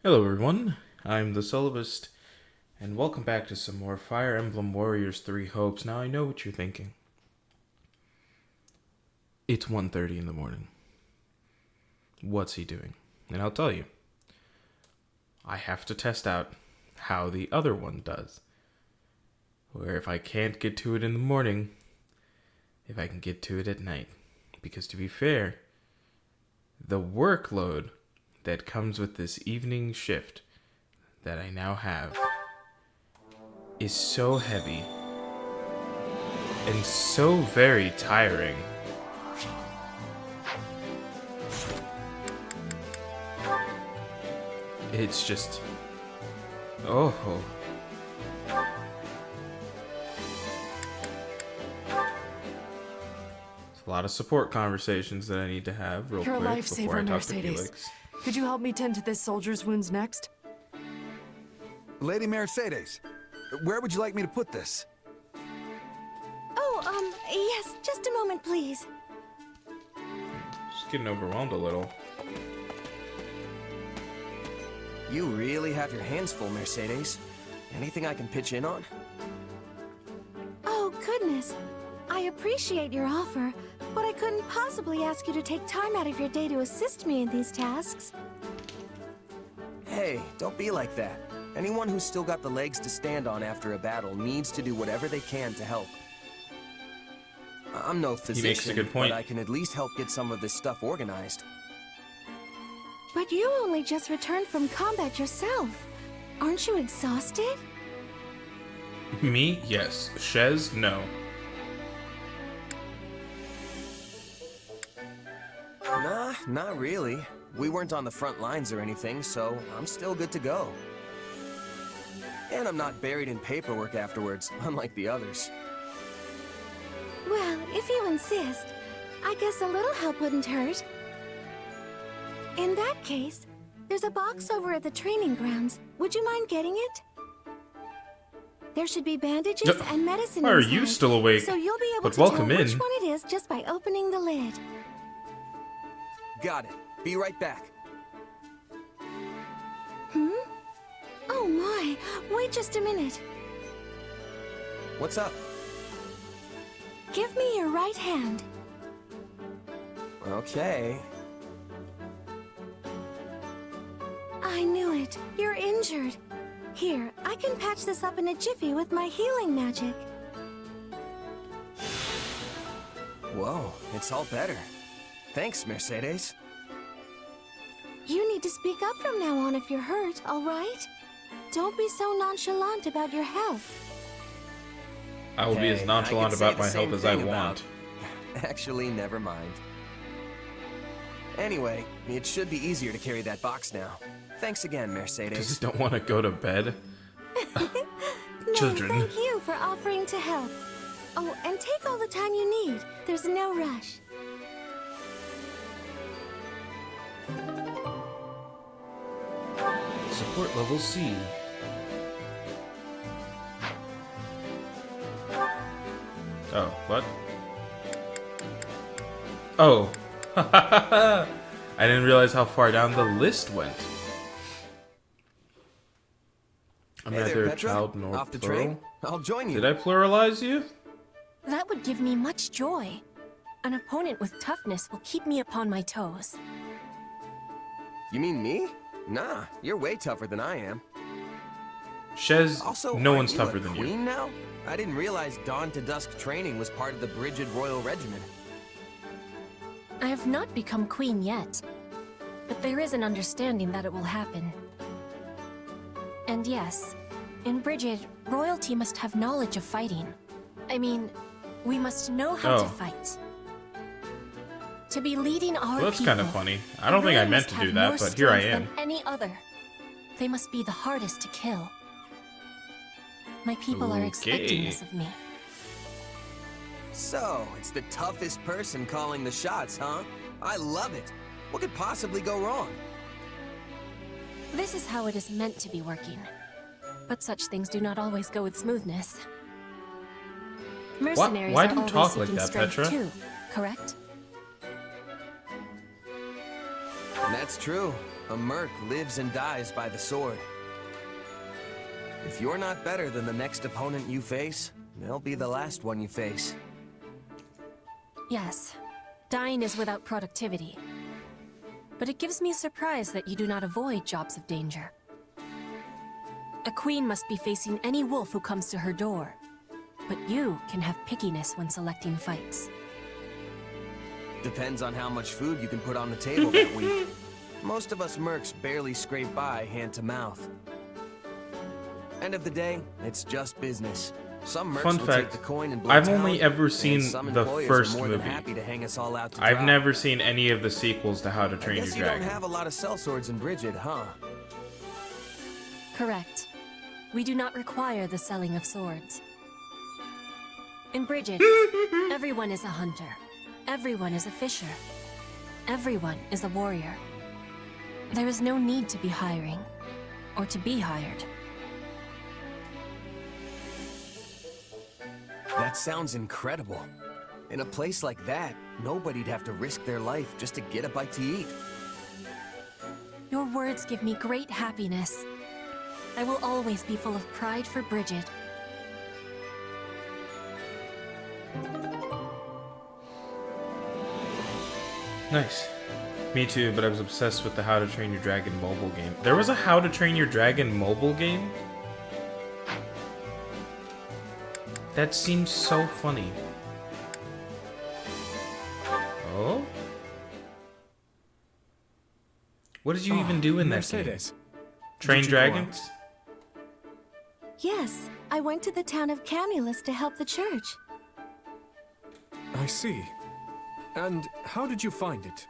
Hello everyone, I'm the Soloist, and welcome back to some more Fire Emblem Warriors 3 Hopes. Now I know what you're thinking. It's 1:30 in the morning. What's he doing? And I'll tell you. I have to test out how the other one does. Where if I can't get to it in the morning, if I can get to it at night. Because to be fair, the workload that comes with this evening shift that I now have is so heavy and so very tiring. It's just, oh. There's a lot of support conversations that I need to have real You're a quick before I lifesaver, talk to Mercedes. Felix. Could you help me tend to this soldier's wounds next? Lady Mercedes, where would you like me to put this? Oh, yes, just a moment, please. Just getting overwhelmed a little. You really have your hands full, Mercedes. Anything I can pitch in on? Oh, goodness. I appreciate your offer, but I couldn't possibly ask you to take time out of your day to assist me in these tasks. Hey, don't be like that. Anyone who's still got the legs to stand on after a battle needs to do whatever they can to help. I'm no physician, makes a good point. but I can at least help get some of this stuff organized. But you only just returned from combat yourself. Aren't you exhausted? Me? Yes. Shez? No. Nah, not really. We weren't on the front lines or anything, so I'm still good to go. And I'm not buried in paperwork afterwards, unlike the others. Well, if you insist, I guess a little help wouldn't hurt. In that case, there's a box over at the training grounds. Would you mind getting it? There should be bandages and medicine Why are inside, you still awake? so you'll be able But to tell welcome which in. one it is just by opening the lid. Got it. Be right back. Oh my, wait just a minute. What's up? Give me your right hand. Okay. I knew it. You're injured. Here, I can patch this up in a jiffy with my healing magic. Whoa, it's all better. Thanks, Mercedes. You need to speak up from now on if you're hurt, all right? Don't be so nonchalant about your health. I will be as Hey, nonchalant I can say about the my same health as I thing about- want. Actually, never mind. Anyway, it should be easier to carry that box now. Thanks again, Mercedes. Just don't want to go to bed. No, Children. thank you for offering to help. Oh, and take all the time you need. There's no rush. Support level C. Oh, what? Oh. I didn't realize how far down the list went. I'm Hey there, neither a Petra. child nor Off the plural. train? I'll join you. Did I pluralize you? That would give me much joy. An opponent with toughness will keep me upon my toes. You mean me? Nah, you're way tougher than I am. Shez, Also, no aren't one's you tougher a than queen you. now? I didn't realize dawn to dusk training was part of the Brigid Royal Regiment. I have not become queen yet, but there is an understanding that it will happen. And yes, in Brigid, royalty must have knowledge of fighting. I mean, we must know how to Oh. fight. To be leading our Well, that's people, kind of funny. I a don't think I warrior meant must to have do that, more but here I strength am. than any other. They must be the hardest to kill. My people are expecting Okay. this of me. So, it's the toughest person calling the shots, huh? I love it. What could possibly go wrong? This is how it is meant to be working. But such things do not always go with smoothness. Mercenaries Why are do you always talk like seeking that, strength Petra? too, correct? That's true. A merc lives and dies by the sword. If you're not better than the next opponent you face, they'll be the last one you face. Yes, dying is without productivity. But it gives me a surprise that you do not avoid jobs of danger. A queen must be facing any wolf who comes to her door. But you can have pickiness when selecting fights. Depends on how much food you can put on the table that week. Most of us mercs barely scrape by hand to mouth. End of the day, it's just business. Some mercs Fun will fact, take the coin and blow I've town, only ever and seen some the employers first are more than movie. happy to hang us all out to I've dry. never seen any of the sequels to How to I Train Your guess you Dragon. don't have a lot of sellswords in Bridget, huh? Correct. We do not require the selling of swords. In Bridget, everyone is a hunter. Everyone is a fisher. Everyone is a warrior. There is no need to be hiring, or to be hired. That sounds incredible. In a place like that, nobody'd have to risk their life just to get a bite to eat. Your words give me great happiness. I will always be full of pride for Bridget. Nice. Me too, but I was obsessed with the How to Train Your Dragon mobile game. There was a How to Train Your Dragon mobile game? That seems so funny. Oh? What did you even do in that game? Mercedes. Train Did you go dragons? Yes, I went to the town of Camulus to help the church. I see. And how did you find it?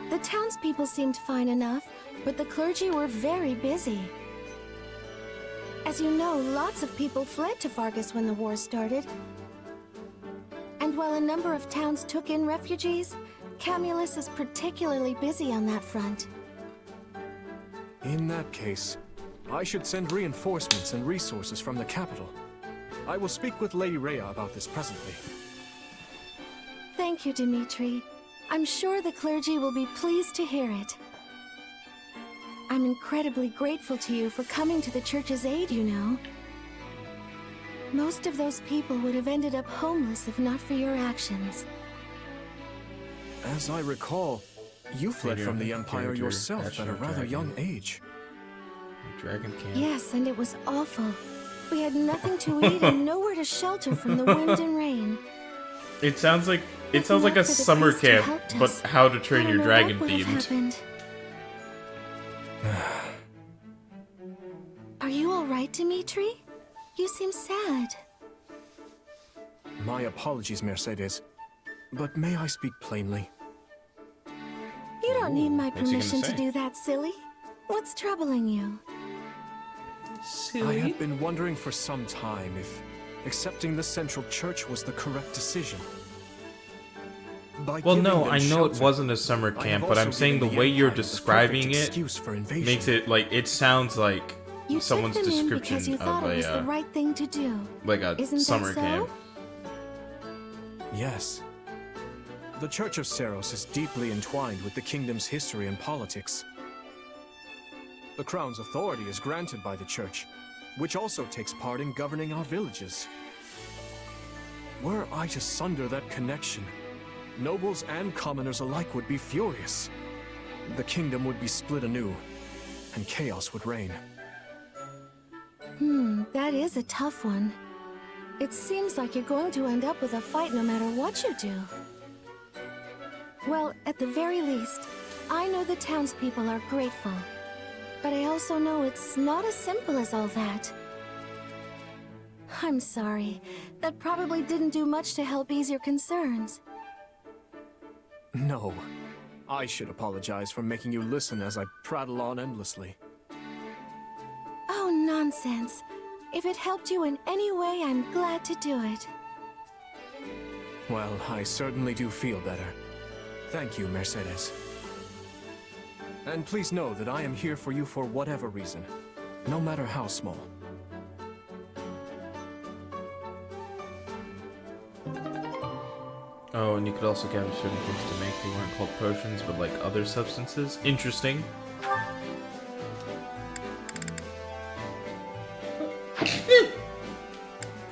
The townspeople seemed fine enough, but the clergy were very busy. As you know, lots of people fled to Fargus when the war started. And while a number of towns took in refugees, Camulus is particularly busy on that front. In that case, I should send reinforcements and resources from the capital. I will speak with Lady Rhea about this presently. Thank you, Dimitri. I'm sure the clergy will be pleased to hear it. I'm incredibly grateful to you for coming to the church's aid, you know. Most of those people would have ended up homeless if not for your actions. As I recall, you fled Figure from the out Empire character, yourself at a Bachelor rather Dragon. young age. Dragon camp. Yes, and it was awful. We had nothing to eat and nowhere to shelter from the wind and rain. It sounds like If a not for the summer priest who camp, helped but us, How to I Train don't Your know Dragon what would have themed. happened. Are you all right, Dimitri? You seem sad. My apologies, Mercedes. But may I speak plainly? You don't need my what's he gonna permission to say? do that, silly. What's troubling you? I have been wondering for some time if accepting the Central Church was the correct decision. By Well, giving no, them I know it shelter, wasn't a summer I have camp, but I'm also saying the given way you're Empire the describing perfect it excuse for invasion. makes it like it sounds like You someone's took them in because description you thought of it was the a right thing to do. like a Isn't that summer so? camp. Yes. The Church of Seros is deeply entwined with the kingdom's history and politics. The Crown's authority is granted by the Church, which also takes part in governing our villages. Were I to sunder that connection, nobles and commoners alike would be furious. The kingdom would be split anew, and chaos would reign. That is a tough one. It seems like you're going to end up with a fight no matter what you do. Well, at the very least, I know the townspeople are grateful. But I also know it's not as simple as all that. I'm sorry. That probably didn't do much to help ease your concerns. No. I should apologize for making you listen as I prattle on endlessly. Oh, nonsense. If it helped you in any way, I'm glad to do it. Well, I certainly do feel better. Thank you, Mercedes. And please know that I am here for you for whatever reason, no matter how small. Oh, and you could also gather certain things to make. They weren't called potions, but like other substances. Interesting.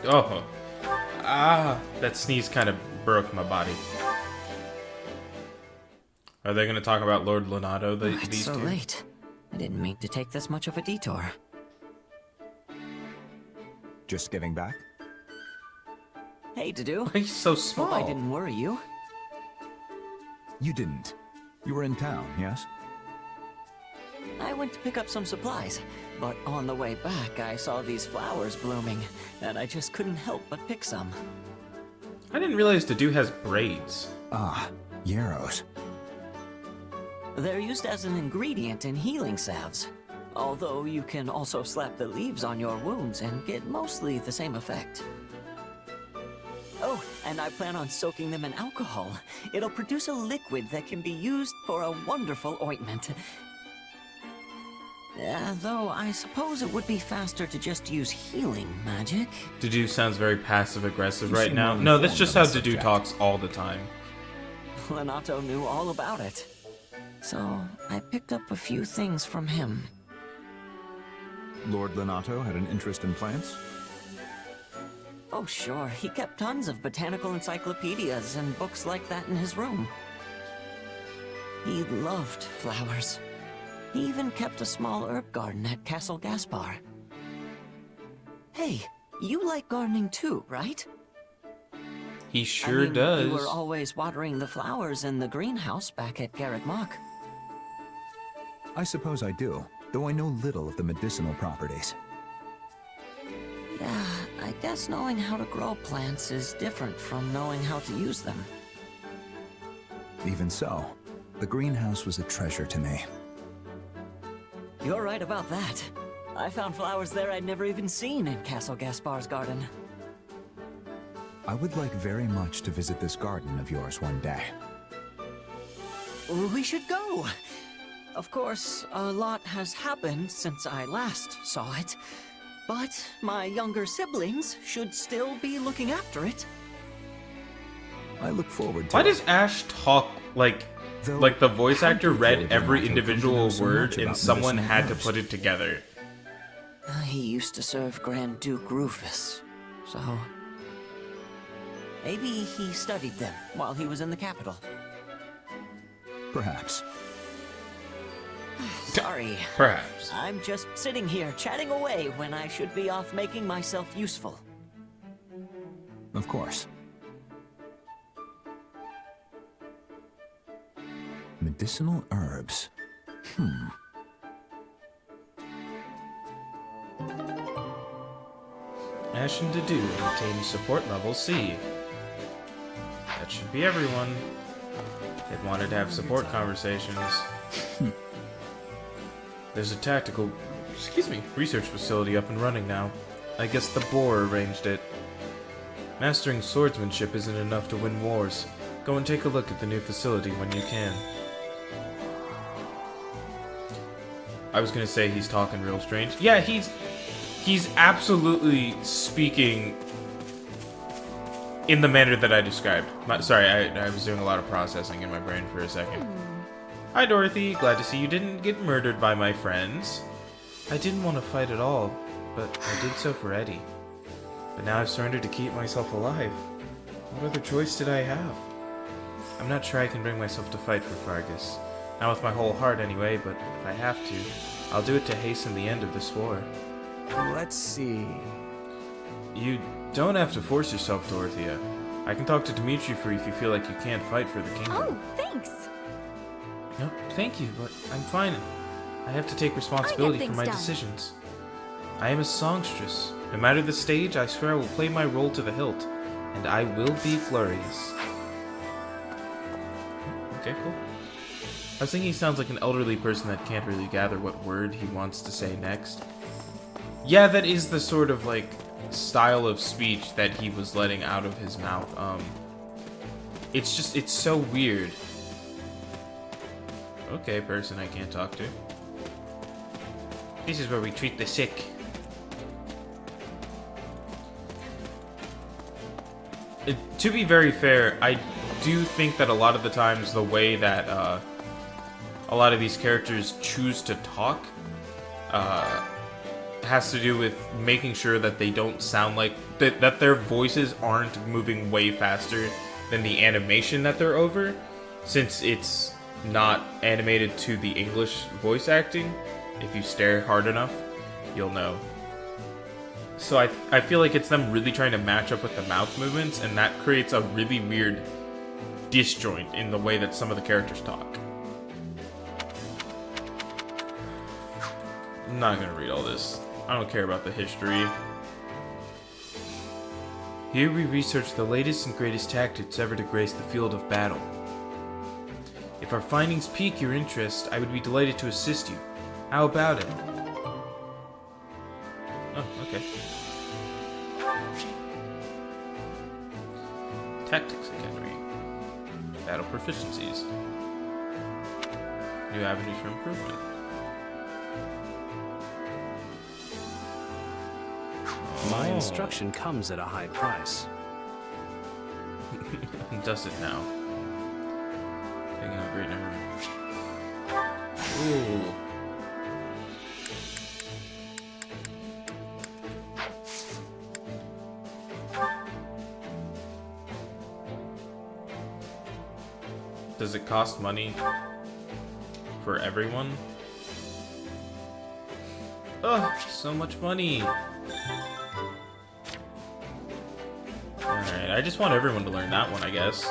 Oh. Ah, that sneeze kind of broke my body. Are they going to talk about Lord Lonato, It's these so two? late. I didn't mean to take this much of a detour. Just getting back? Hey, Dudu. He's so Hope small. I didn't worry you. You didn't. You were in town, yes? I went to pick up some supplies, but on the way back I saw these flowers blooming, and I just couldn't help but pick some. I didn't realize the dude has braids. Ah, yarrows. They're used as an ingredient in healing salves, although you can also slap the leaves on your wounds and get mostly the same effect. Oh, and I plan on soaking them in alcohol. It'll produce a liquid that can be used for a wonderful ointment. Though I suppose it would be faster to just use healing magic. Dudu sounds very passive-aggressive You right seem now. well No, that's informed just on how the Dudu subject. talks all the time. Lonato knew all about it. So I picked up a few things from him. Lord Lonato had an interest in plants? Oh sure, he kept tons of botanical encyclopedias and books like that in his room. He loved flowers. He even kept a small herb garden at Castle Gaspar. Hey, you like gardening too, right? He sure I mean, does. You were always watering the flowers in the greenhouse back at Garrett Mock. I suppose I do, though I know little of the medicinal properties. Yeah, I guess knowing how to grow plants is different from knowing how to use them. Even so, the greenhouse was a treasure to me. You're right about that. I found flowers there I'd never even seen in Castle Gaspar's garden. I would like very much to visit this garden of yours one day. We should go! Of course, a lot has happened since I last saw it, but my younger siblings should still be looking after it. I look forward to Why it. does Ash talk like the voice How actor did read Lord every Lonato come to individual know so word much and about someone medicinal had to herbs? put it together? He used to serve Grand Duke Rufus, so... maybe he studied them while he was in the capital. Perhaps. Sorry. Perhaps. I'm just sitting here chatting away when I should be off making myself useful. Of course. Medicinal herbs. Ash and Dedue maintain support level C. That should be everyone. They wanted to have support conversations. There's a tactical, research facility up and running now. I guess the boar arranged it. Mastering swordsmanship isn't enough to win wars. Go and take a look at the new facility when you can. I was gonna say he's talking real strange. Yeah, he's absolutely speaking in the manner that I described. Sorry, I was doing a lot of processing in my brain for a second. Hi, Dorothy. Glad to see you didn't get murdered by my friends. I didn't want to fight at all, but I did so for Eddie. But now I've surrendered to keep myself alive. What other choice did I have? I'm not sure I can bring myself to fight for Fargus. Not with my whole heart anyway, but if I have to, I'll do it to hasten the end of this war. Let's see. You don't have to force yourself, Dorothea. I can talk to Dimitri for you if you feel like you can't fight for the kingdom. Oh, thanks. No, thank you, but I'm fine. I have to take responsibility for things my done. decisions. I am a songstress. No matter the stage, I swear I will play my role to the hilt, and I will be glorious. Okay, cool. I was thinking he sounds like an elderly person that can't really gather what word he wants to say next. Yeah, that is the sort of, like, style of speech that he was letting out of his mouth. It's just, it's so weird. Okay, person I can't talk to. This is where we treat the sick. To be very fair, do think that a lot of the times the way that a lot of these characters choose to talk has to do with making sure that they don't sound like that their voices aren't moving way faster than the animation that they're over, since it's not animated to the English voice acting. If you stare hard enough, you'll know. So I feel like it's them really trying to match up with the mouth movements, and that creates a really weird disjoint in the way that some of the characters talk. I'm not gonna read all this. I don't care about the history. Here we research the latest and greatest tactics ever to grace the field of battle. If our findings pique your interest, I would be delighted to assist you. How about it? Oh, okay. Tactics Academy. Battle proficiencies. New avenues for improvement. My instruction comes at a high price. Does it now? Taking out a great number. Ooh. Does it cost money for everyone? Ugh, so much money. Alright, I just want everyone to learn that one, I guess.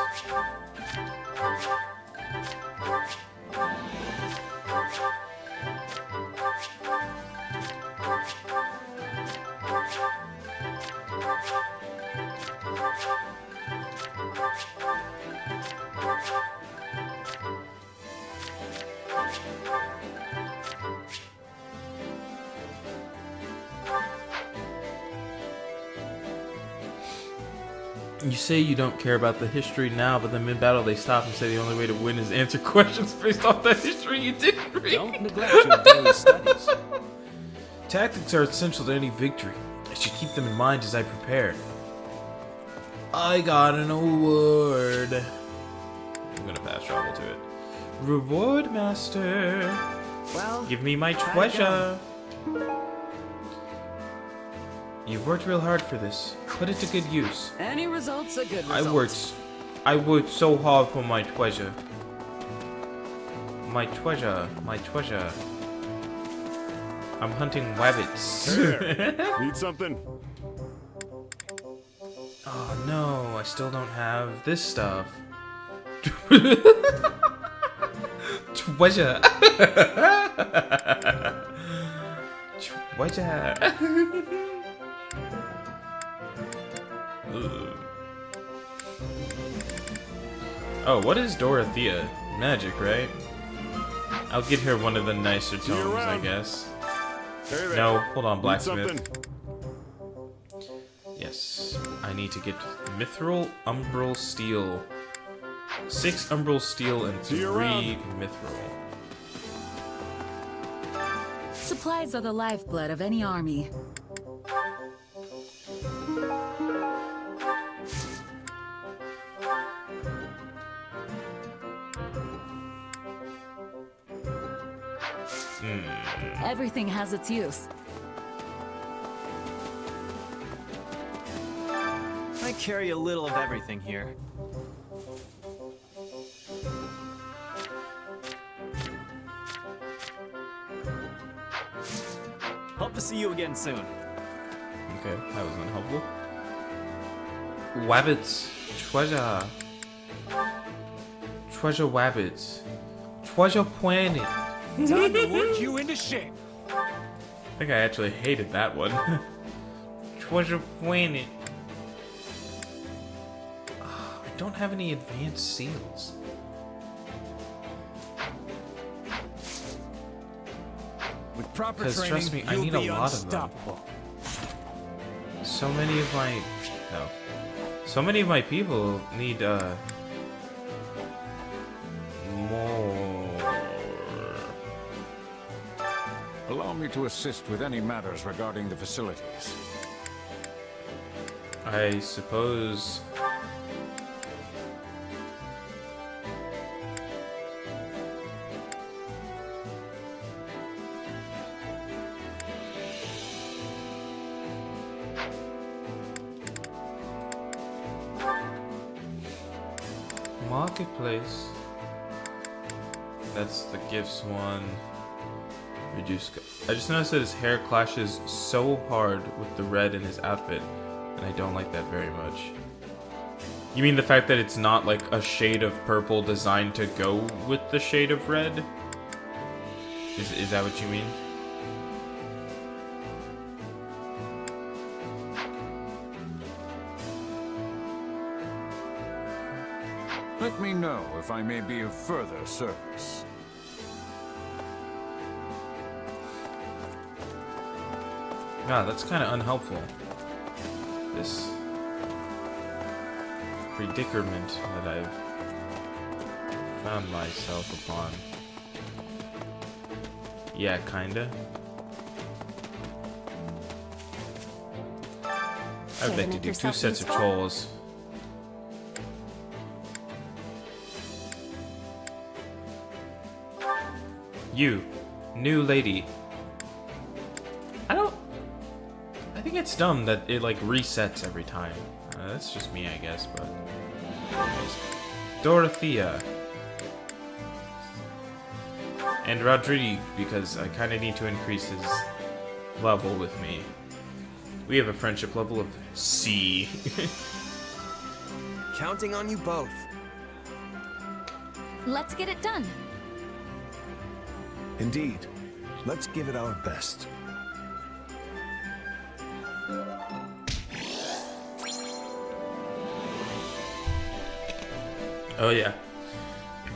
You say you don't care about the history now, but then mid-battle they stop and say the only way to win is answer questions based off that history you didn't read. Don't neglect your daily studies. Tactics are essential to any victory. I should keep them in mind as I prepare. I got an award. I'm gonna fast travel to it. Reward master. Well, Give me my treasure. You've worked real hard for this. Put it to good use. any result's a good result. I worked so hard for my treasure. My treasure. I'm hunting rabbits. Need something? Oh no, I still don't have this stuff. Treasure. Treasure. Oh, what is Dorothea? Magic, right? I'll get her one of the nicer you tones, I around. guess. Hey there. No, hold on, Need blacksmith. something? Yes, I need to get mithril, umbral steel. 6 umbral steel and 3 See you around. mithril. Supplies are the lifeblood of any army. Everything has its use. I carry a little of everything here. Hope to see you again soon. Okay, that was unhelpful. Wabbits. Treasure. Treasure wabbits. Treasure planet. Time to work you into shape. I think I actually hated that one. Treasure planet. I don't have any advanced seals. With proper 'Cause training, trust me, I you'll need a be lot of them. unstoppable. So many of my... No. So many of my people need, more... Allow me to assist with any matters regarding the facilities. I suppose... Marketplace. That's the gifts one. Reduce. I just noticed that his hair clashes so hard with the red in his outfit, and I don't like that very much. You mean the fact that it's not like a shade of purple designed to go with the shade of red? Is that what you mean? Let me know if I may be of further service. God, that's kind of unhelpful. This predicament that I've found myself upon. Yeah, kinda. I would like to do 2 sets of trolls. You, new lady. I think it's dumb that it like resets every time. That's just me, I guess, but anyways. Dorothea. And Rodrigo, because I kind of need to increase his level with me. We have a friendship level of C. Counting on you both. Let's get it done. Indeed. Let's give it our best. Oh yeah.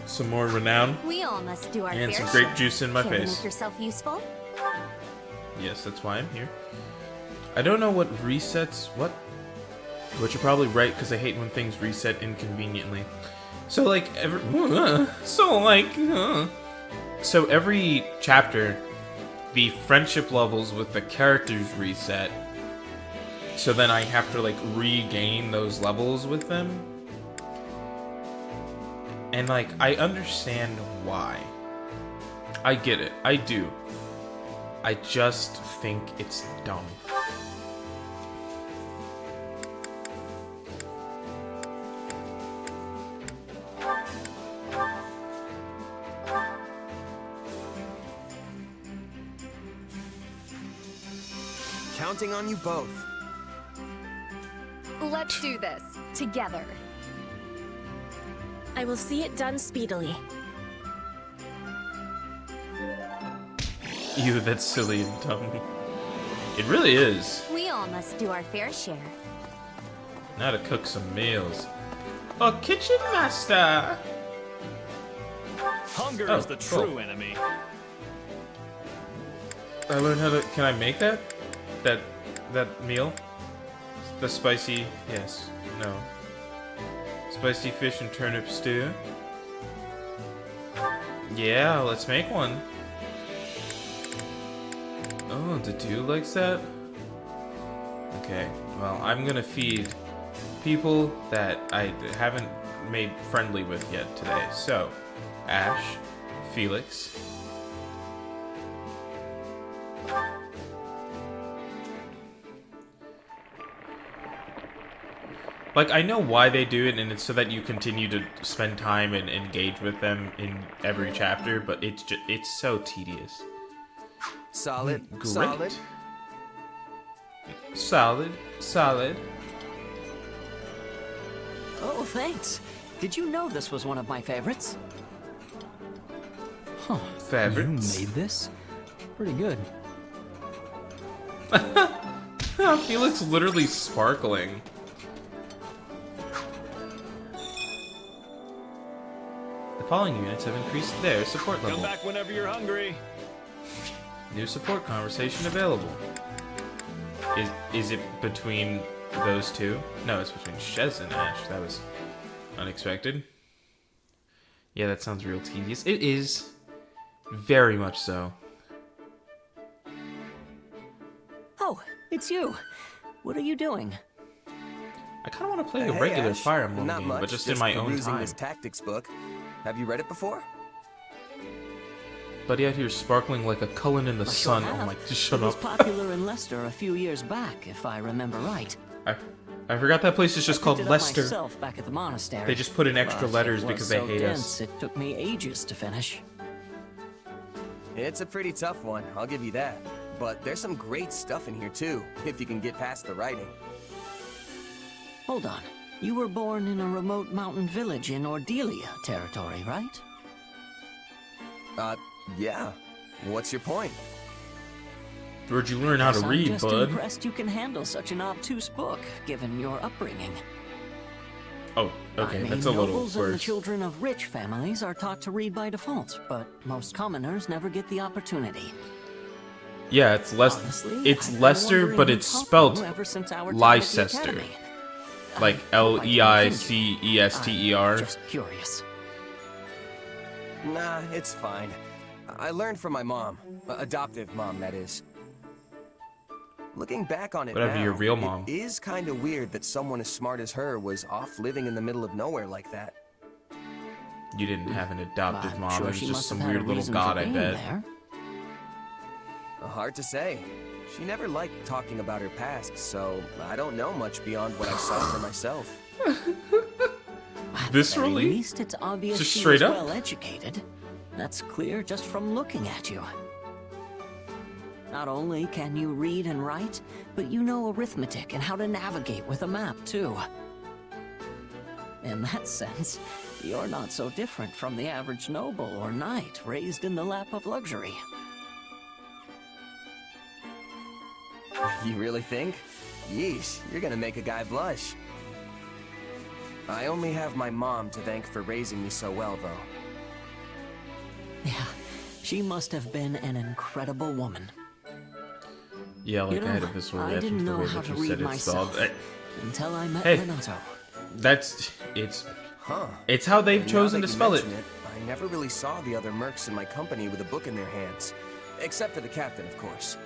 Some more renown. We all must do our and fair some grape share. juice in my Care to face. make yourself useful? Yes, that's why I'm here. I don't know what resets what, but you're probably right because I hate when things reset inconveniently. So like so every chapter, the friendship levels with the characters reset. So then I have to like regain those levels with them. And like I understand why. I get it. I do. I just think it's dumb. Counting on you both. Let's do this together. I will see it done speedily. Ew, that's silly and dumb. It really is. We all must do our fair share. Now to cook some meals. A kitchen master! Hunger is the true enemy. I learned how to... Can I make that? That meal? The spicy... Yes. No. Spicy fish and turnip stew. Yeah, let's make one. Oh, the dude likes that? Okay, well, I'm gonna feed people that I haven't made friendly with yet today. So, Ash, Felix. Like, I know why they do it, and it's so that you continue to spend time and engage with them in every chapter, but it's so tedious. Solid. Great. Solid. Solid. Solid. Oh, thanks. Did you know this was one of my favorites? Huh. Favorites. You made this? Pretty good. Felix literally sparkling. The following units have increased their support level. Come back whenever you're hungry. New support conversation available. Is it between those two? No, it's between Shez and Ash. That was unexpected. Yeah, that sounds real tedious. It is. Very much so. Oh, it's you. What are you doing? I kind of want to play a regular Ash. Fire Emblem Not game, much, but just in my own perusing time. this tactics book. Have you read it before? Buddy out here sparkling like a Cullen in the sun. Sure Oh have. my, just shut It was up. popular in Leicester a few years back, if I remember right. I forgot that place is just called Lester. Myself back at the monastery. They just put in extra letters It was because they so hate dense, us. It took me ages to finish. It's a pretty tough one, I'll give you that. But there's some great stuff in here too, if you can get past the writing. Hold on. You were born in a remote mountain village in Ordelia territory, right? Yeah. What's your point? Where'd you learn how to read, I'm just bud? impressed you can handle such an obtuse book, given your upbringing. Oh, okay, I mean, that's a little nobles and the worse. children of rich families are taught to read by default, but most commoners never get the opportunity. Yeah, it's Honestly, it's I've been Lester, wondering but who it's taught spelled you ever since our time at the Leicester. academy. Like Leicester. Just curious. Nah, it's fine. I learned from my mom. Adoptive mom, that is. Looking back on it Whatever, now, your real mom. it is kind of weird that someone as smart as her was off living in the middle of nowhere like that. You didn't have an adoptive I'm mom. sure It was she just must some have had a weird little reason god, for I being bet. there. Hard to say. She never liked talking about her past, so I don't know much beyond what I saw for myself. At Viscerally? the very least, it's obvious Just she straight was up? well educated. That's clear just from looking at you. Not only can you read and write, but you know arithmetic and how to navigate with a map, too. In that sense, you're not so different from the average noble or knight raised in the lap of luxury. You really think? Yeesh, you're gonna make a guy blush. I only have my mom to thank for raising me so well, though. Yeah, she must have been an incredible woman. Yeah, like You know, I had a visceral I reaction didn't to the know way how that to you read said it myself spelled. until I met Hey. Lonato. It's how they've And chosen now to that you spell it. mention I never really saw the other mercs in my company with a book in their hands. Except for the captain, of course.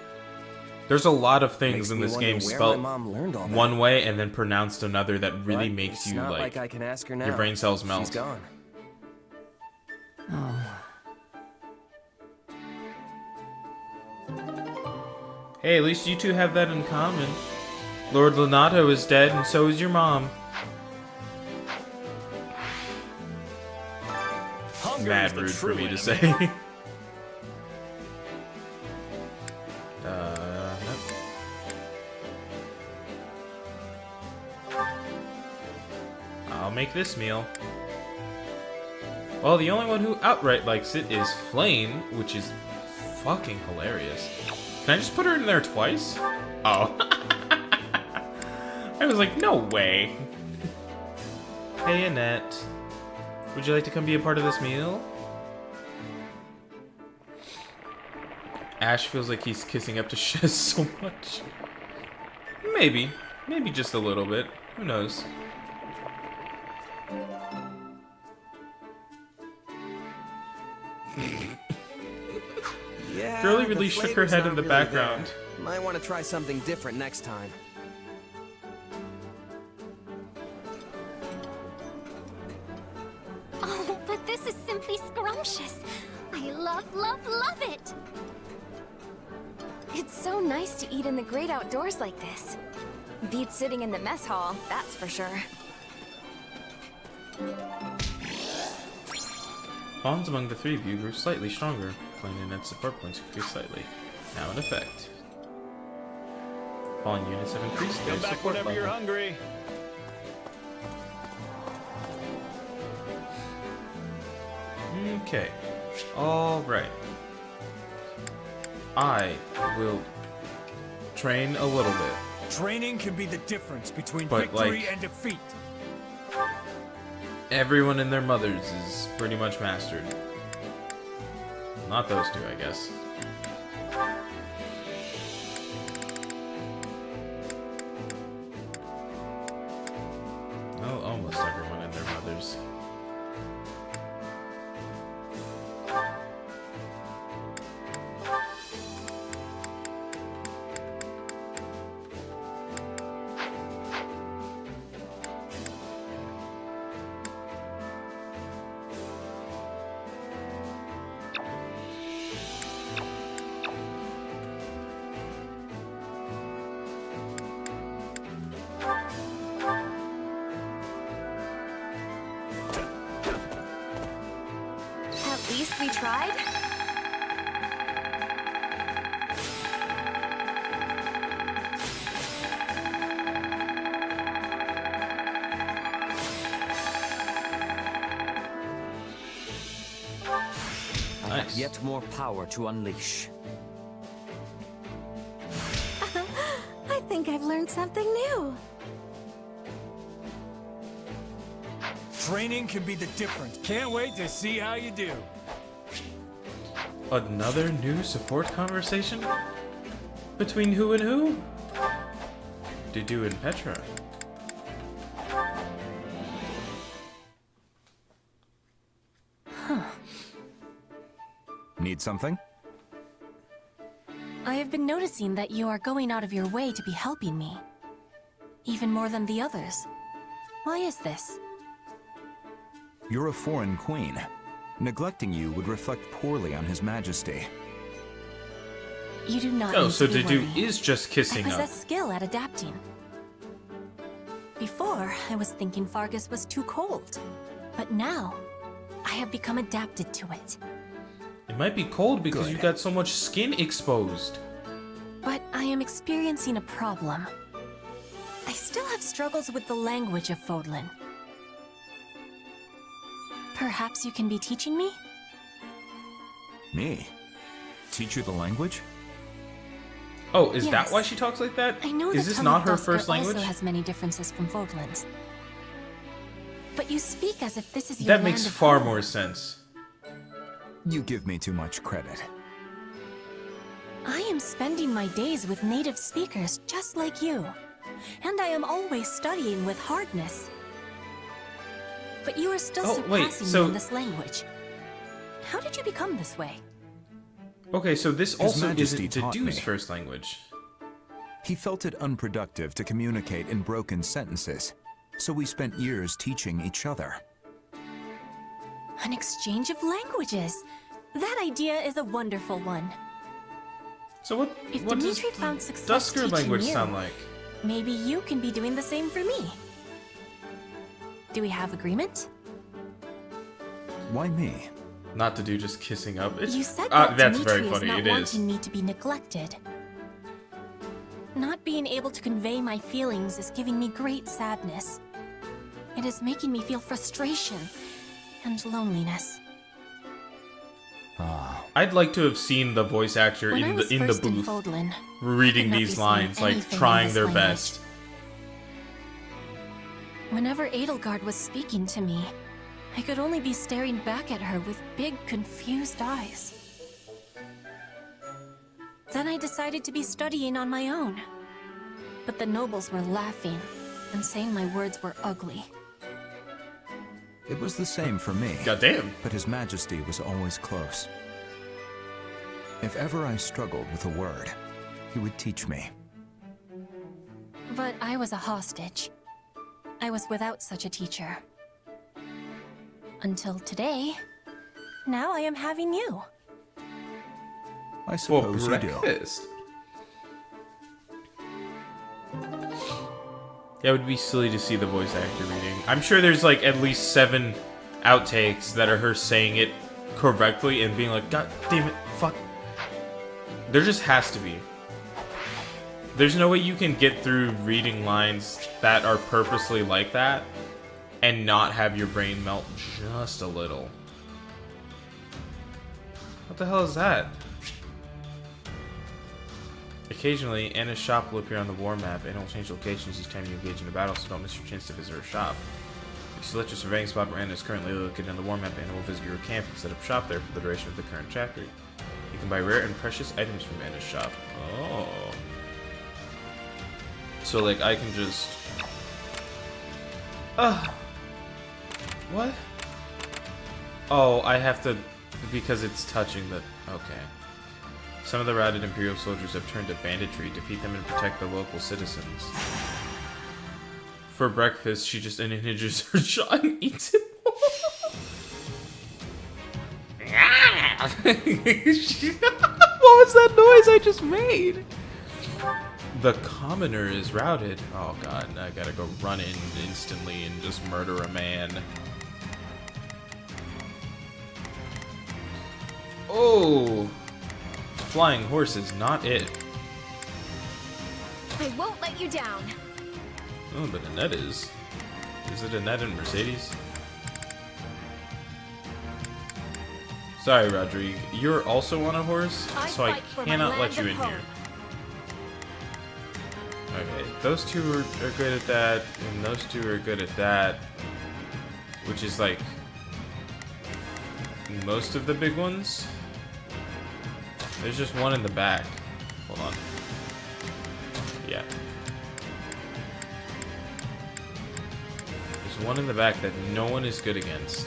There's a lot of things Makes in me this wonder game where spelled my mom learned all that. one way and then pronounced another that really But makes it's you not like I can ask her now. your brain cells She's melt. gone. Oh. Hey, at least you two have that in common. Lord Lonato is dead, and so is your mom. Hunger Mad is the rude for true me to enemy. say. I'll make this meal. Well, the only one who outright likes it is Flame, which is fucking hilarious. Can I just put her in there twice? Oh. I was like, no way. Hey, Annette. Would you like to come be a part of this meal? Ash feels like he's kissing up to Shez so much. Maybe. Maybe just a little bit. Who knows? Yeah, Girlie the really shook her flavor's head not in the really background. there. Might want to try something different next time. Oh, but this is simply scrumptious. I love, love, love it. It's so nice to eat in the great outdoors like this. Beats sitting in the mess hall, that's for sure. Bonds among the three of you grew slightly stronger. Clan and net support points increased slightly. Now in effect. Fallen units have increased their Come back support whenever level. you're hungry. Okay. Alright. I will train a little bit. Training can be the difference between But, victory like- and defeat. Everyone and their mothers is pretty much mastered. Not those two, I guess. Well, almost everyone and their mothers. if we tried? I have yet more power to unleash. I think I've learned something new. Training can be the difference. Can't wait to see how you do. Another new support conversation? Between who and who? Dudu and Petra. Need something? I have been noticing that you are going out of your way to be helping me. Even more than the others. Why is this? You're a foreign queen. Neglecting you would reflect poorly on His Majesty. You do not Oh, need so to be Dudu worried. is just kissing I up. possess skill at adapting. Before, I was thinking Fargus was too cold. But now, I have become adapted to it. It might be cold because Good. you got so much skin exposed. But I am experiencing a problem. I still have struggles with the language of Fodlan. Perhaps you can be teaching me? Me? Teach you the language? Oh, is that Yes. why she talks like that? I know Is the this tongue not of her Dusker first language? also has many differences from Fodlan's. But you speak as if this is your That land makes of far home. more sense. You give me too much credit. I am spending my days with native speakers just like you. And I am always studying with hardness. But you are still Oh, wait, surpassing so- me in this language. How did you become this way? Okay, so this His also Majesty isn't taught Dudu's me. first language. He felt it unproductive to communicate in broken sentences, so we spent years teaching each other. An exchange of languages. That idea is a wonderful one. So what If does Dimitri found success Dusker teaching language you, sound like? maybe you can be doing the same for me. Do we have agreement? Why me? Not to do just kissing up. It's, You said that that's Dimitri very is funny. not It is. wanting me to be neglected. Not being able to convey my feelings is giving me great sadness. It is making me feel frustration and loneliness. I'd like to have seen the voice actor When I in was the first in booth Fodlan, reading I could not these be saying lines, like anything in trying this their language. best. Whenever Edelgard was speaking to me, I could only be staring back at her with big, confused eyes. Then I decided to be studying on my own. But the nobles were laughing and saying my words were ugly. It was the same for me. Goddamn. But His Majesty was always close. If ever I struggled with a word, he would teach me. But I was a hostage. I was without such a teacher. Until today. Now I am having you. I For suppose you do. breakfast. Yeah, it would be silly to see the voice actor reading. I'm sure there's like at least 7 outtakes that are her saying it correctly and being like, God damn it, fuck. There just has to be. There's no way you can get through reading lines that are purposely like that and not have your brain melt just a little. What the hell is that? Occasionally, Anna's shop will appear on the war map and it will change locations each time you engage in a battle, so don't miss your chance to visit her shop. If you select your surveying spot where Anna is currently located on the war map, Anna will visit your camp and set up shop there for the duration of the current chapter. You can buy rare and precious items from Anna's shop. Oh. So, like, I can just... What? Oh, I have to... Because it's touching the... Okay. Some of the routed Imperial soldiers have turned to banditry. Defeat them and protect the local citizens. For breakfast, she just unhinges her jaw and eats it. What was that noise I just made? The commoner is routed. Oh god, I gotta go run in instantly and just murder a man. Oh! Flying horse is not it. I won't let you down. Oh, but Annette is. Is it Annette and Mercedes? Sorry, Rodrigue. You're also on a horse, so I cannot let you in here. Okay, those two are good at that, and those two are good at that. Which is like most of the big ones. There's just one in the back. Hold on. Yeah. There's one in the back that no one is good against.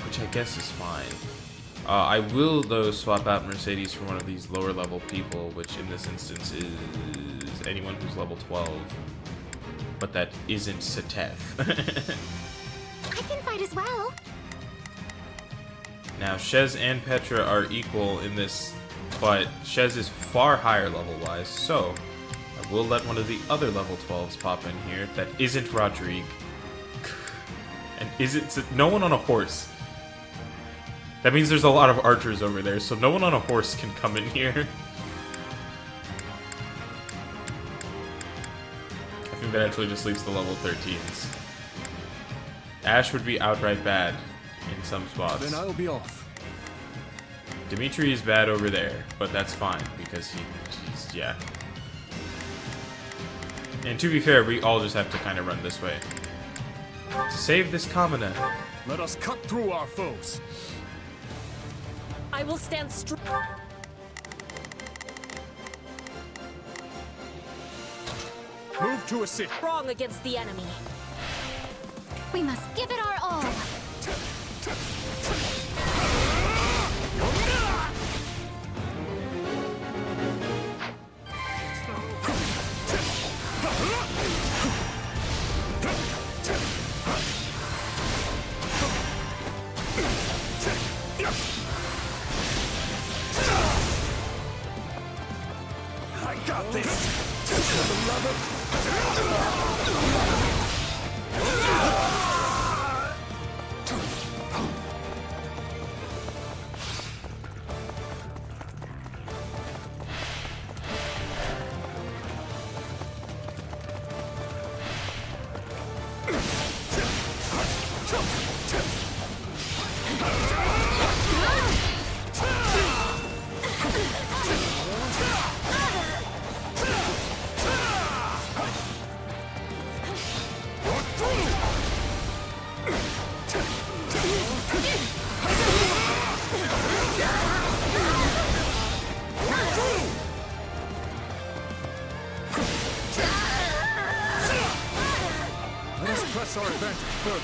Which I guess is fine. I will, though, swap out Mercedes for one of these lower level people, which in this instance is anyone who's level 12. But that isn't Seteth. I can fight as well. Now, Shez and Petra are equal in this, but Shez is far higher level-wise, so I will let one of the other level 12s pop in here that isn't Rodrigue. And isn't... no one on a horse. That means there's a lot of archers over there, so no one on a horse can come in here. I think that actually just leaves the level 13s. Ash would be outright bad in some spots. Then I'll be off. Dimitri is bad over there, but that's fine because he's yeah. And to be fair, we all just have to kind of run this way to save this commoner. Let us cut through our foes. I will stand strong. Move to assist. Strong against the enemy. We must give it our all. I got this. Press our advantage further.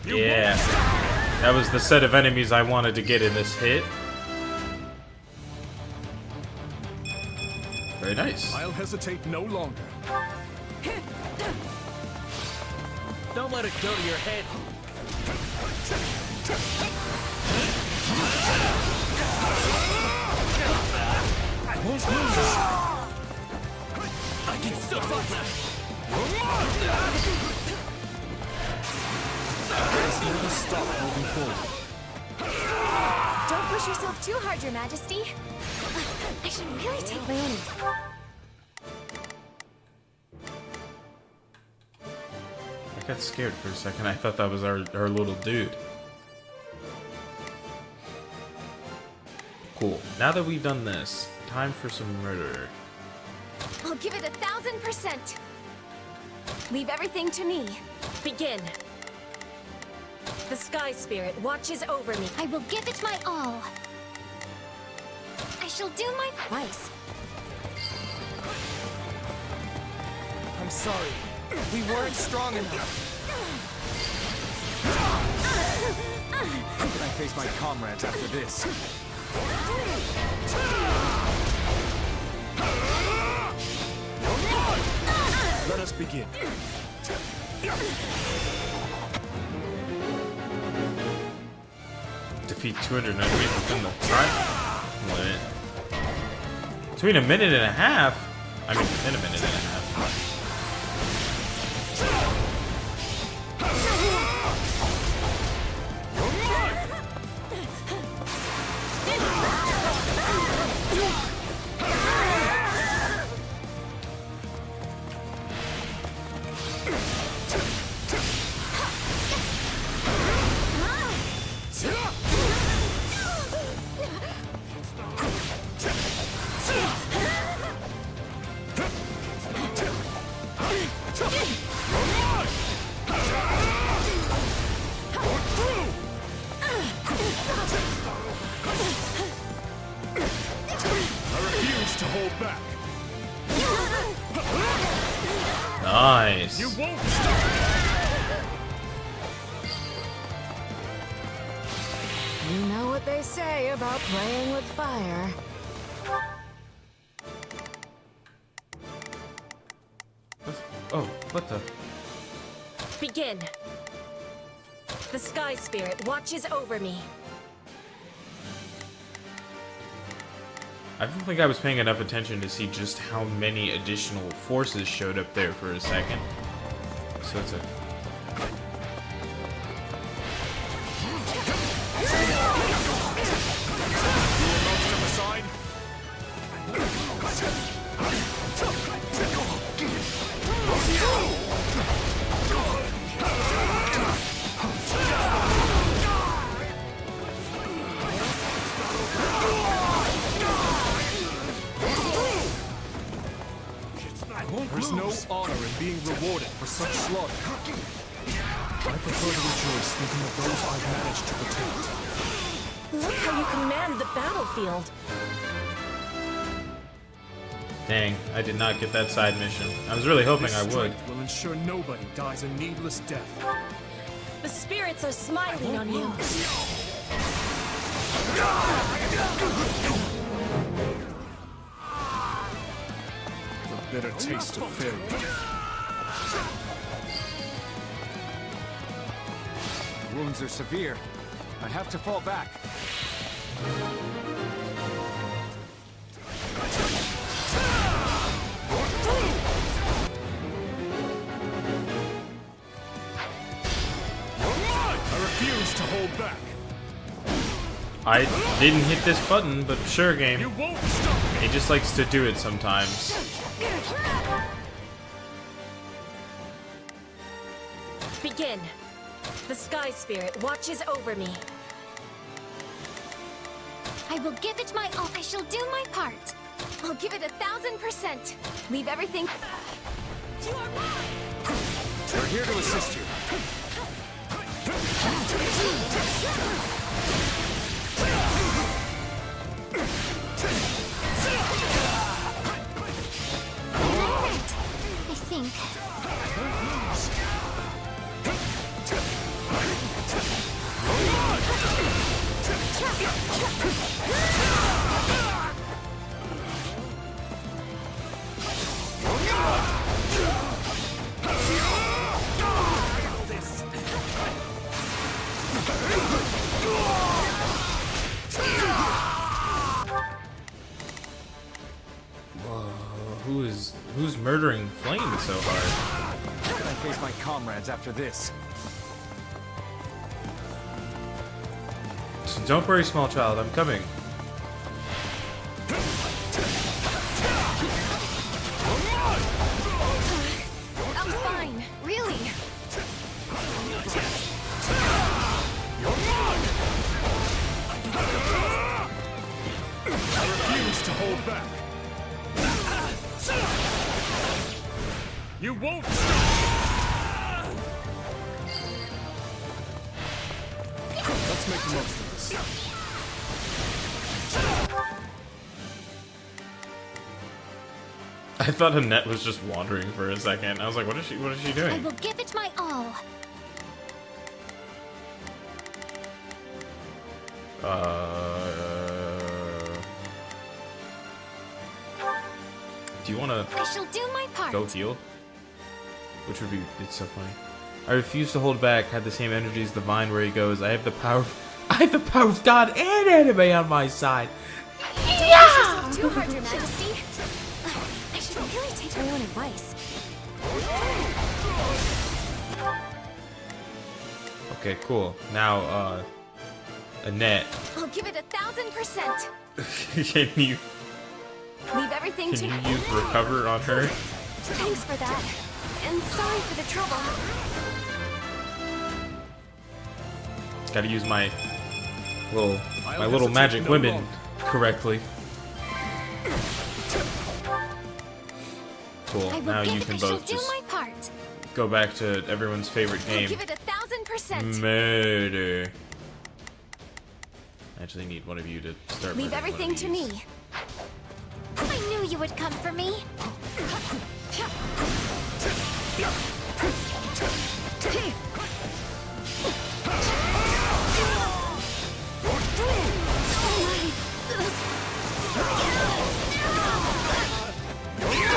Yeah, that was the set of enemies I wanted to get in this hit. Very nice. I'll hesitate no longer. Don't let it go to your head. I can still fight now. Let's never stop moving forward. Don't push yourself too hard, Your Majesty. I should really take my own. I got scared for a second. I thought that was our little dude. Cool. Now that we've done this, time for some murder. I'll give it 1000%. Leave everything to me. Begin. The Sky Spirit watches over me. I will give it my all. I shall do my best. sorry. We weren't strong enough. How can I face my comrades after this? Let us begin. Defeat 200 enemies within the time limit. Between a minute and a half? I mean, within a minute and a half. Nice. You won't stop. You know what they say about playing with fire. Oh, what the? Begin. The Sky Spirit watches over me. I don't think I was paying enough attention to see just how many additional forces showed up there for a second. So it's a... There's no honor in being rewarded for such slaughter. I prefer to rejoice thinking of those I've managed to protect. Look how you command the battlefield. Dang, I did not get that side mission. I was really hoping I would. This will ensure nobody dies a needless death. The spirits are smiling on you. Bitter taste of failure. Wounds are severe. I have to fall back. I refuse to hold back. I didn't hit this button, but sure, game. You won't stop me. He just likes to do it sometimes. Begin. The Sky Spirit watches over me. I will give it my all. I shall do my part. I'll give it 1,000%. Leave everything. You are mine. We're here to assist you. I think. Who's murdering Flame so hard? How can I face my comrades after this? So don't worry, small child, I'm coming. I'm fine, really. I refuse to hold back. You won't stop! Let's make the most of this. I thought Annette was just wandering for a second. I was like, what is she I doing? will give it my all. Do you want to I shall do my part. go heal? Which would be, it's so funny. I refuse to hold back, had the same energy as the vine where he goes. I have the power of God and anime on my side. Don't push yourself too hard, Your Majesty. I should really take my own advice. Okay, cool. Now, Annette. I'll give it 1,000%. Can you Leave everything to use recover on her? Thanks for that. And sorry for the trouble. Gotta use my little hesitate magic no women longer. correctly. Cool. I will Now give you it, can I shall both do just my part. go back to everyone's favorite I'll game. give it 1,000%. Murder. I actually need one of you to start Leave murdering one everything of to these. me. I knew you would come for me.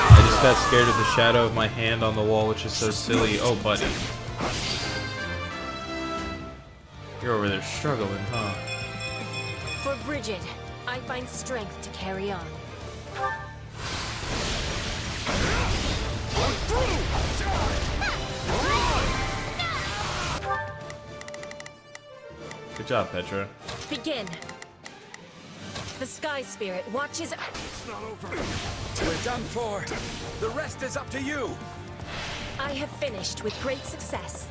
I just got scared of the shadow of my hand on the wall, which is so silly. Oh, buddy. You're over there struggling, huh? For Bridget, I find strength to carry on. Good job, Petra. Begin. The Sky Spirit watches. It's not over. We're done for. The rest is up to you. I have finished with great success.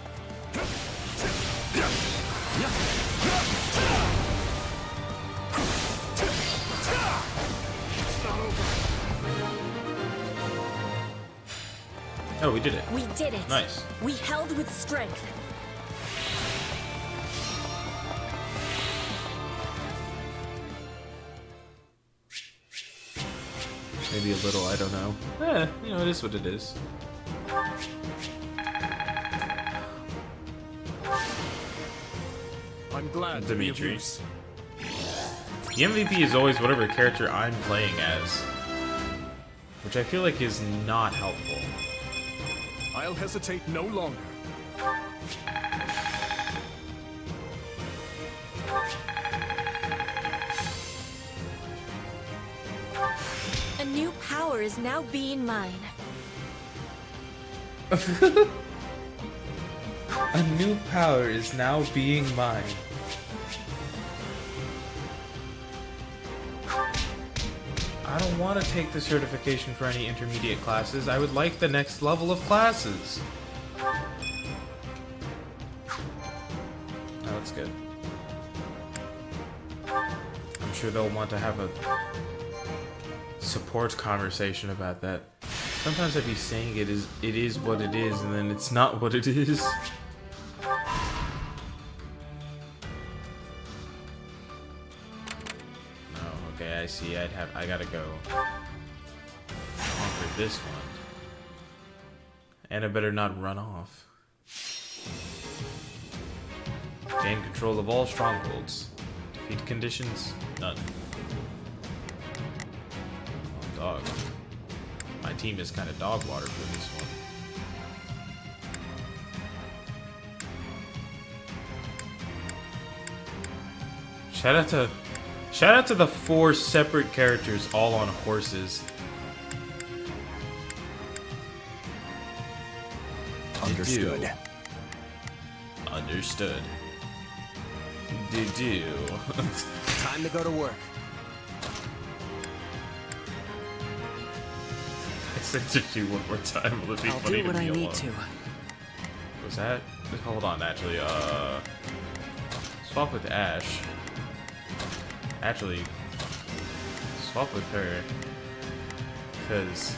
Oh, we did it. We did it. Nice. We held with strength. Maybe a little, I don't know. You know, it is what it is. I'm glad Dimitri. to be of use. The MVP is always whatever character I'm playing as, which I feel like is not helpful. I'll hesitate no longer. A new power is now being mine. A new power is now being mine. I don't want to take the certification for any intermediate classes. I would like the next level of classes. Oh, that's good. I'm sure they'll want to have a support conversation about that. Sometimes I'd be saying it is what it is, and then it's not what it is. Oh, okay, I see. I gotta go conquer this one, and I better not run off. Gain control of all strongholds. Defeat conditions? None. Oh, dog. My team is kind of dog water for this one. Shout out to the 4 separate characters all on horses. Understood. Understood. Do. Time to go to work. I said to do one more time. Will it be I'll funny do what to I me need alone? to. Was that? Hold on, actually. Swap with Ash. Actually, swap with her. Because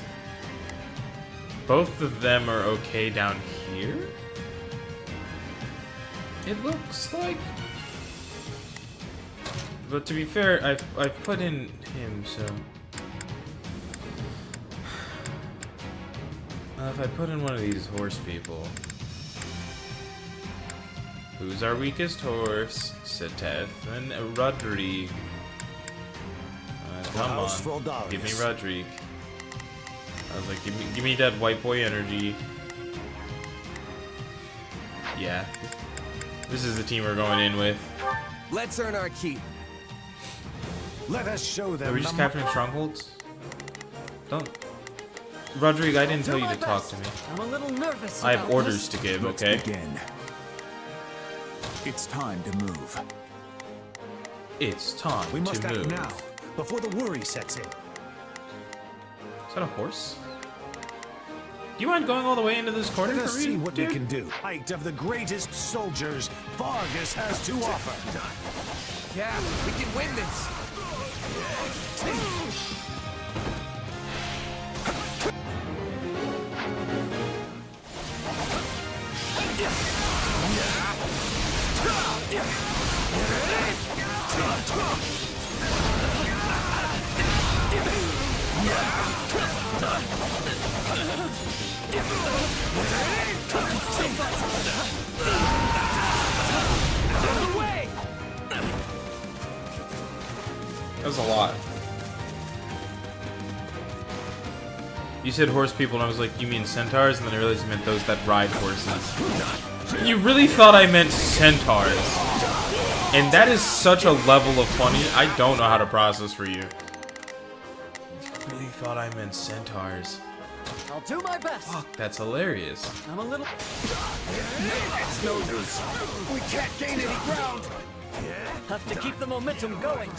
both of them are okay down here? It looks like. But to be fair, I've put in him, so If I put in one of these horse people. Who's our weakest horse? Seteth and Rodrigue. Come on. Give me Rodrigue. I was like, give me that white boy energy. Yeah. This is the team we're going in with. Let's earn our keep. Let us show them. Are we just capturing strongholds? Don't. Rodrigue, I didn't tell you to talk to me. I'm a little nervous. I have orders to give, okay? Let's begin. It's time to move. It's time We must to act move. now, before the worry sets in. Is that a horse? Do you mind going all the way into this corner Let for us me, see what dude? we can do. Height of the greatest soldiers Vargas has to offer. Yeah, we can win this. That was a lot. You said horse people, and I was like, you mean centaurs? And then I realized you meant those that ride horses. You really thought I meant centaurs. And that is such a level of funny, I don't know how to process for you. You really thought I meant centaurs. I'll do my best. Fuck, that's hilarious. I'm a little. It's no use. We can't gain any ground. Have to keep the momentum going.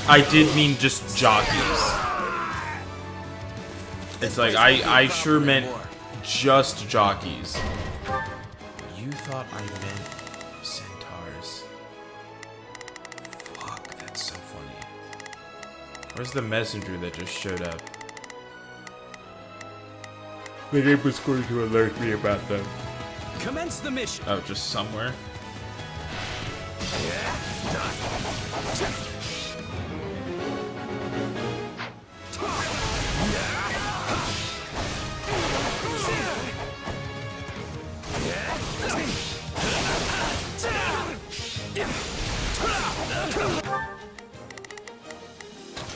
I did mean just jockeys. It's like, I sure meant just jockeys. You thought I meant centaurs. Fuck, that's so funny. Where's the messenger that just showed up? The game was going to alert me about them. Commence the mission. Oh, just somewhere?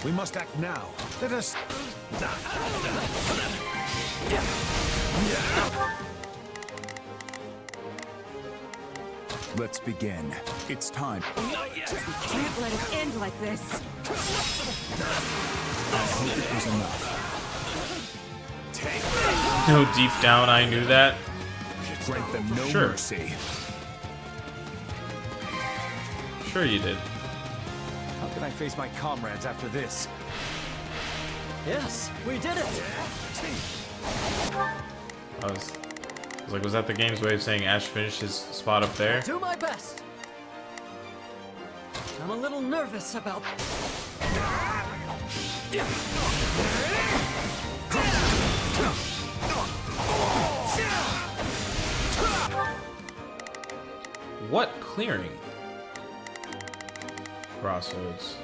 We must act now. Let us. Let's begin. It's time. Not yet. Can't let it end like this. I hope it was enough. No, deep down I knew that. Grant them no Sure. mercy. Sure you did. How can I face my comrades after this? Yes, we did it. I was like, was that the game's way of saying Ash finished his spot up there? Do my best. I'm a little nervous about. What clearing? Crossroads.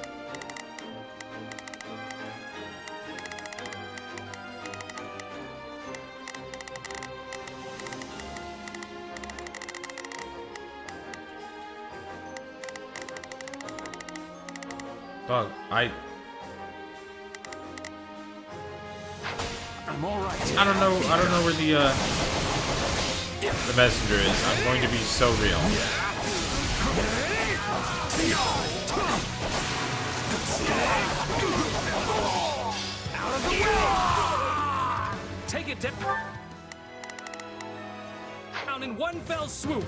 Dog, I'm all right. I don't know where the messenger is. I'm going to be so real. Out of the way! Take it down in one fell swoop.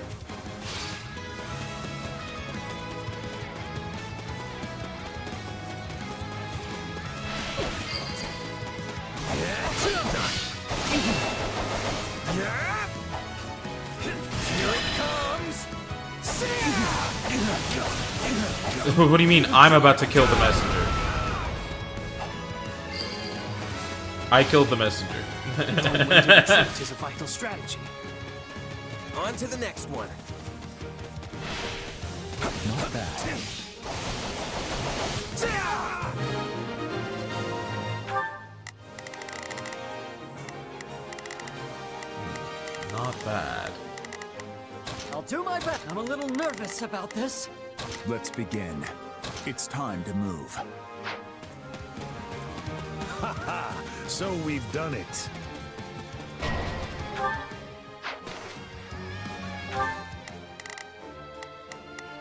What do you mean I'm about to kill the messenger? I killed the messenger. Is a vital strategy. On to the next one. Not bad. a little nervous about this. Let's begin. It's time to move. Haha, so we've done it.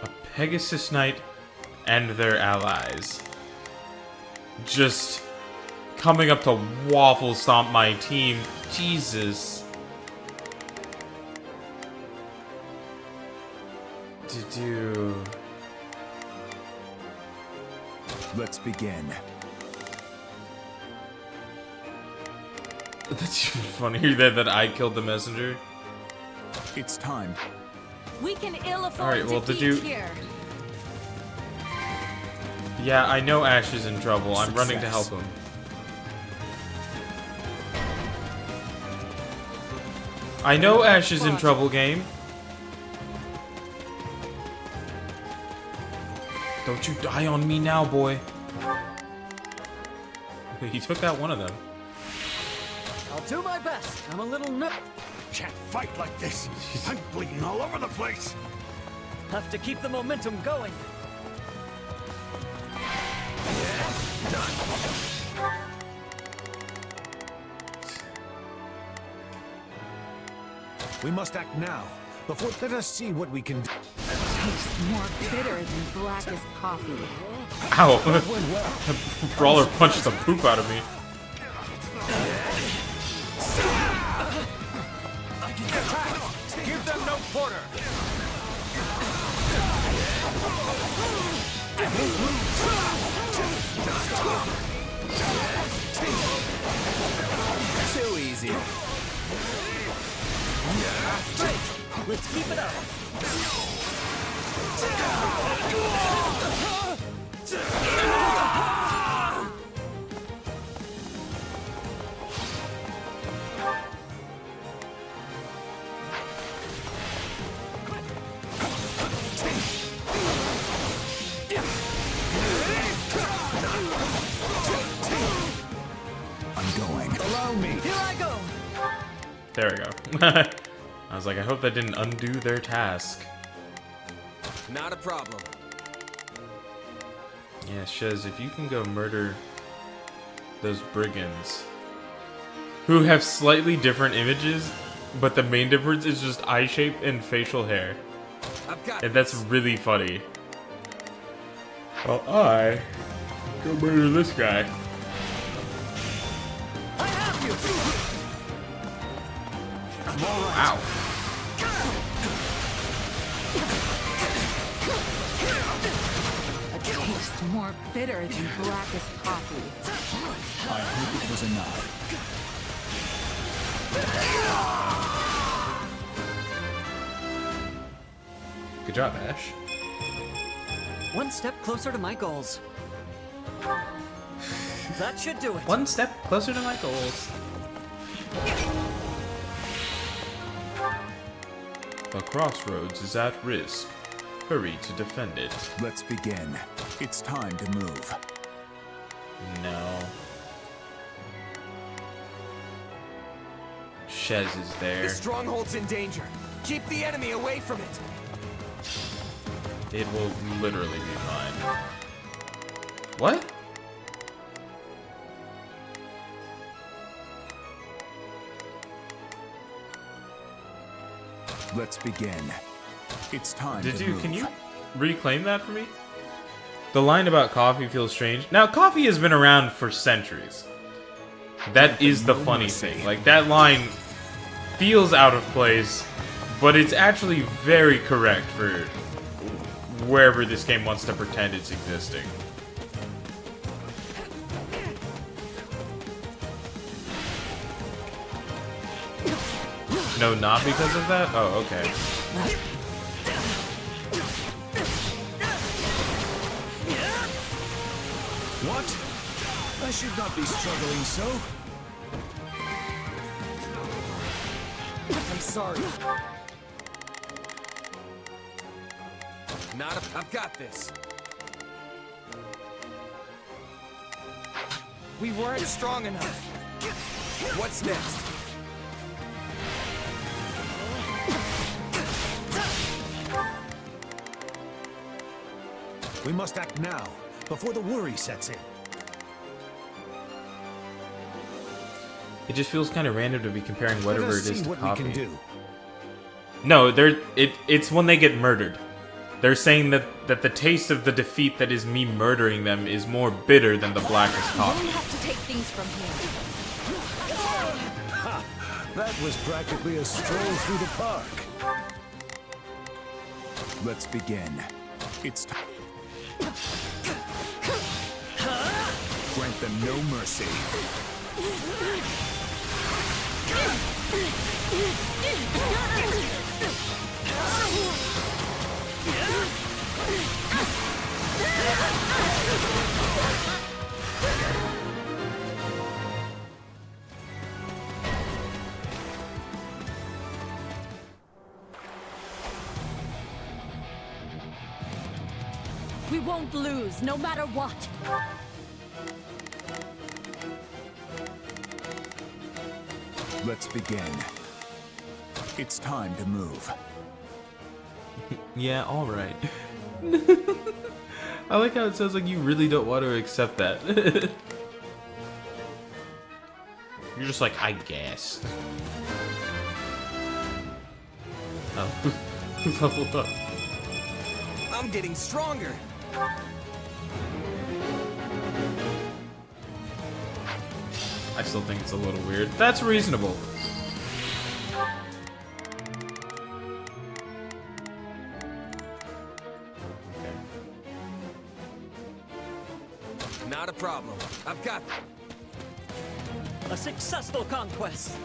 A Pegasus Knight and their allies. Just coming up to waffle stomp my team. Jesus. Let's begin. That's even funnier that I killed the messenger. It's time. We can ill afford Alright, well, the defeat dude... here. Yeah, I know Ash is in trouble. I'm running to help him. I know Ash is in trouble, game. Don't you die on me now, boy. He took out one of them. I'll do my best. I'm a little Can't fight like this. I'm bleeding all over the place. Have to keep the momentum going. We must act now. Before, let us see what we can do. Tastes more bitter than blackest coffee. Ow! Brawler punched the poop out of me. Give them no quarter. Too easy. Let's keep it up. I'm going. Allow me. Here I go. There we go. I was like, I hope that didn't undo their task. Not a problem. Yeah, Shez, if you can go murder those brigands who have slightly different images, but the main difference is just eye shape and facial hair. I've got And that's really funny. Well, I go murder this guy. I have you. I'm all right. Ow. A taste more bitter than blackest coffee. I hope it was enough. Good job, Ash. One step closer to my goals. That should do it. One step closer to my goals. The crossroads is at risk. Hurry to defend it. Let's begin. It's time to move. No. Shez is there. The stronghold's in danger. Keep the enemy away from it. It will literally be fine. What? Let's begin. It's time to Dude, move. can you reclaim that for me? The line about coffee feels strange. Now, coffee has been around for centuries. That is the funny thing. Like, that line feels out of place, but it's actually very correct for wherever this game wants to pretend it's existing. No, not because of that? Oh, okay. What? I should not be struggling so. I'm sorry. I've got this. We weren't strong enough. What's next? We must act now, before the worry sets in. It just feels kind of random to be comparing whatever it is to what coffee. we can do. No, it's when they get murdered. They're saying that the taste of the defeat that is me murdering them is more bitter than the blackest coffee. You have to take things from here. Ha! That was practically a stroll through the park. Let's begin. It's time. Grant them no mercy. We won't lose, no matter what. Let's begin. It's time to move. Yeah, alright. I like how it sounds like you really don't want to accept that. You're just like, I guess. Oh, who's leveled up? I'm getting stronger. I still think it's a little weird. That's reasonable. Not a problem. I've got... A successful conquest.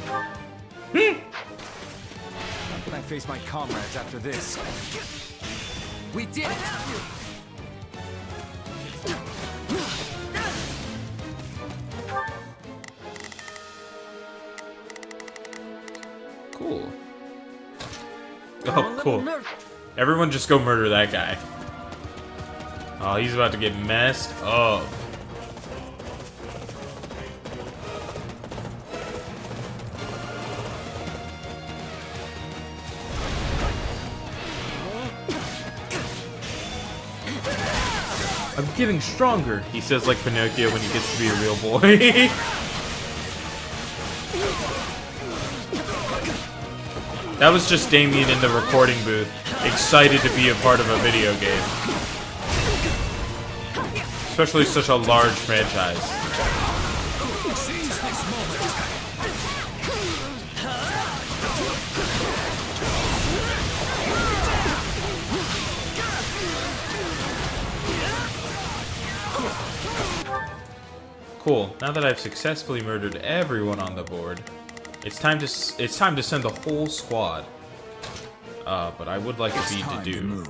How can I face my comrades after this? We did it! Cool. Oh, cool. Everyone just go murder that guy. Oh, he's about to get messed up. I'm getting stronger, he says like Pinocchio when he gets to be a real boy. That was just Damien in the recording booth, excited to be a part of a video game. Especially such a large franchise. Cool. Now that I've successfully murdered everyone on the board, it's time to send the whole squad. But I would like to be Dedue.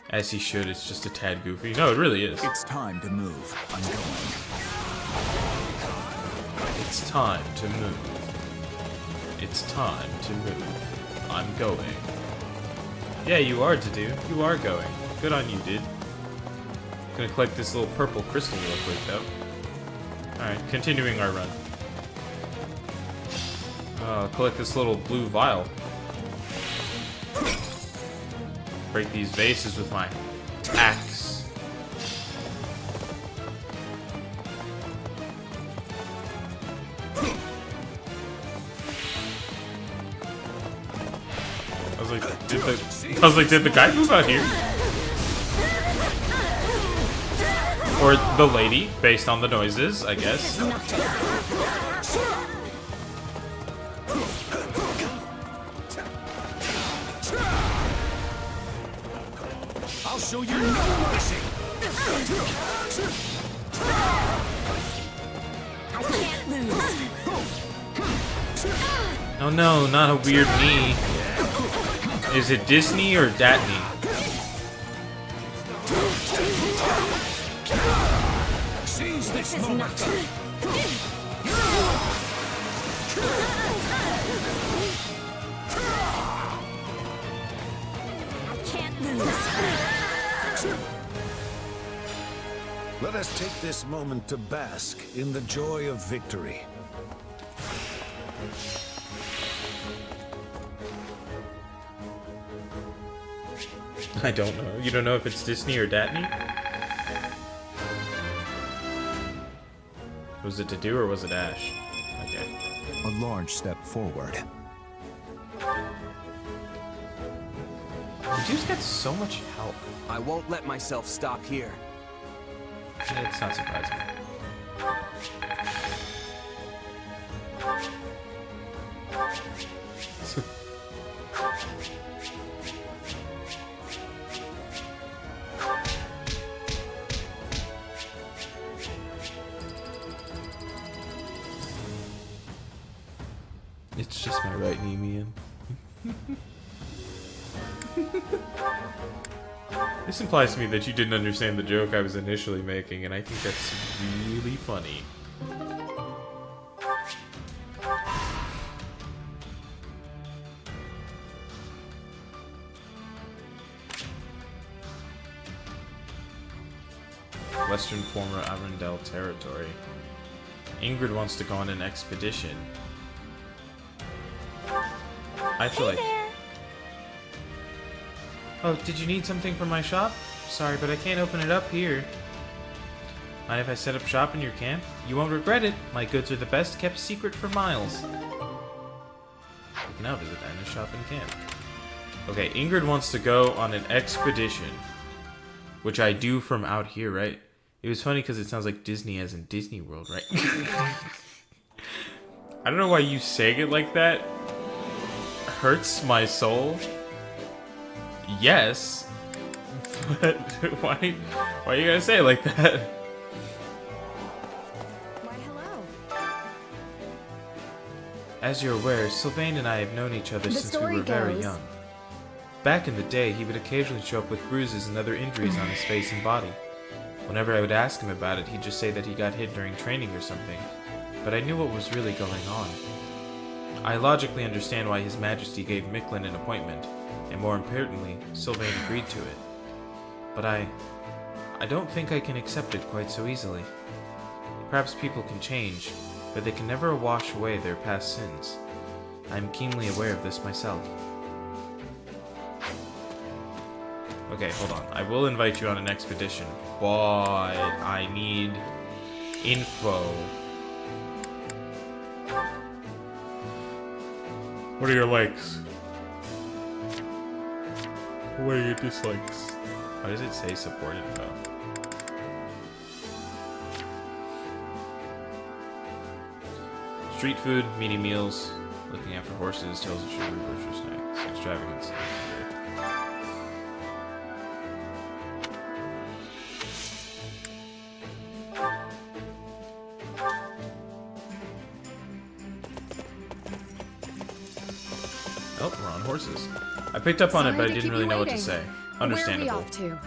As he should. It's just a tad goofy. No, it really is. It's time to move. I'm going. It's time to move. It's time to move. I'm going. Yeah, you are Dedue. You are going. Good on you, dude. Gonna collect this little purple crystal real quick, though. Alright, continuing our run. Collect this little blue vial. Break these vases with my axe. I was like, did the guy move out here? Or the lady, based on the noises, I guess. I'll show you no mercy. I can't lose. Oh no, not a weird knee. Is it Disney or Datney? Seize this moment. I can't lose. Let us take this moment to bask in the joy of victory. I don't know. You don't know if it's Disney or Datney? Was it Dedue or was it Ash? Okay. A large step forward. Dedue's got so much health. I won't let myself stop here. It's not surprising. It's just my right knee, Mian. This implies to me that you didn't understand the joke I was initially making, and I think that's really funny. Western former Arundel territory. Ingrid wants to go on an expedition. I feel like... Oh, did you need something from my shop? Sorry, but I can't open it up here. Mind if I set up shop in your camp? You won't regret it. My goods are the best kept secret for miles. You can now visit Anna's shop and camp. Okay, Ingrid wants to go on an expedition. Which I do from out here, right? It was funny because it sounds like Disney as in Disney World, right? I don't know why you saying it like that hurts my soul. Yes, but why you gotta say it like that? Why, hello. As you're aware, Sylvain and I have known each other The since we story were very goes- young. Back in the day, he would occasionally show up with bruises and other injuries on his face and body. Whenever I would ask him about it, he'd just say that he got hit during training or something. But I knew what was really going on. I logically understand why His Majesty gave Micklin an appointment, and more importantly, Sylvain agreed to it. But I don't think I can accept it quite so easily. Perhaps people can change, but they can never wash away their past sins. I am keenly aware of this myself. Okay, hold on. I will invite you on an expedition, but I need info. What are your likes? What are your dislikes? Why does it say support info? Street food, meaty meals, looking after horses, tales of chivalry, grocery snacks, extravagance. Oh, we're on horses. I picked up on it, but I didn't really know what to say. Where are we Understandable. off to?